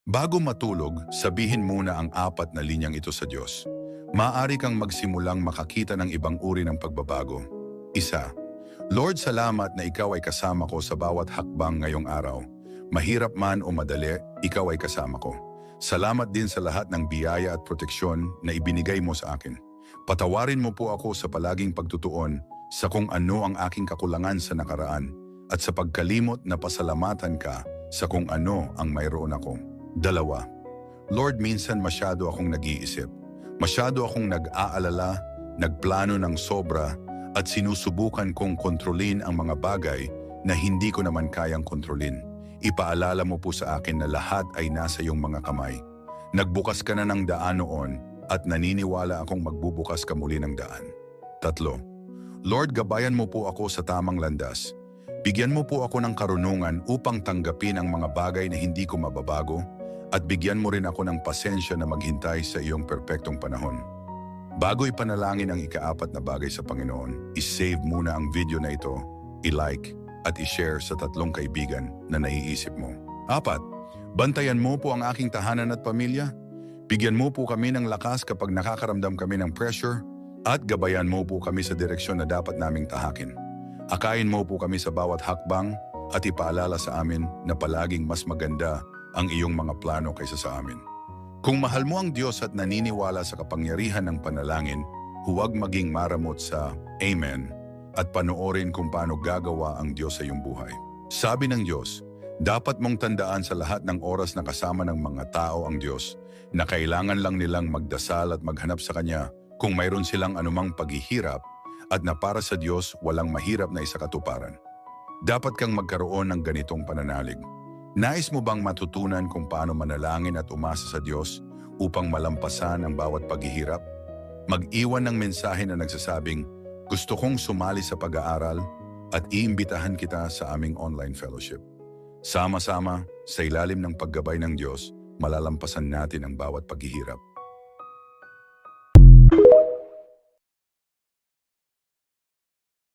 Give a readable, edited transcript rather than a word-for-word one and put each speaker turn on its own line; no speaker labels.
Bago matulog, sabihin muna ang 4 na linyang ito sa Diyos. Maaari kang magsimulang makakita ng ibang uri ng pagbabago. 1. Lord, salamat na Ikaw ay kasama ko sa bawat hakbang ngayong araw. Mahirap man o madali, Ikaw ay kasama ko. Salamat din sa lahat ng biyaya at proteksyon na ibinigay mo sa akin. Patawarin mo po ako sa palaging pagtutuon sa kung ano ang aking kakulangan sa nakaraan at sa pagkalimot na pasalamatan ka sa kung ano ang mayroon ako. 2. Lord, minsan masyado akong nag-iisip. Masyado akong nag-aalala, nagplano ng sobra at sinusubukan kong kontrolin ang mga bagay na hindi ko naman kayang kontrolin. Ipaalala mo po sa akin na lahat ay nasa iyong mga kamay. Nagbukas ka na ng daan noon at naniniwala akong magbubukas ka muli ng daan. 3. Lord, gabayan mo po ako sa tamang landas. Bigyan mo po ako ng karunungan upang tanggapin ang mga bagay na hindi ko mababago at bigyan mo rin ako ng pasensya na maghintay sa iyong perpektong panahon. Bago ipanalangin ang ika-4 na bagay sa Panginoon, isave muna ang video na ito, i-like at i-share sa 3 kaibigan na naiisip mo. 4. Bantayan mo po ang aking tahanan at pamilya. Bigyan mo po kami ng lakas kapag nakakaramdam kami ng pressure at gabayan mo po kami sa direksyon na dapat naming tahakin. Akayin mo po kami sa bawat hakbang at ipaalala sa amin na palaging mas maganda ang iyong mga plano kaysa sa amin. Kung mahal mo ang Diyos at naniniwala sa kapangyarihan ng panalangin, huwag maging maramot sa Amen at panoorin kung paano gagawa ang Diyos sa iyong buhay. Sabi ng Diyos, dapat mong tandaan sa lahat ng oras na kasama ng mga tao ang Diyos na kailangan lang nilang magdasal at maghanap sa Kanya kung mayroon silang anumang paghihirap at na para sa Diyos walang mahirap na isakatuparan. Dapat kang magkaroon ng ganitong pananalig. Nais mo bang matutunan kung paano manalangin at umasa sa Diyos upang malampasan ang bawat paghihirap? Mag-iwan ng mensahe na nagsasabing, gusto kong sumali sa pag-aaral at iimbitahan kita sa aming online fellowship. Sama-sama, sa ilalim ng paggabay ng Diyos, malalampasan natin ang bawat paghihirap.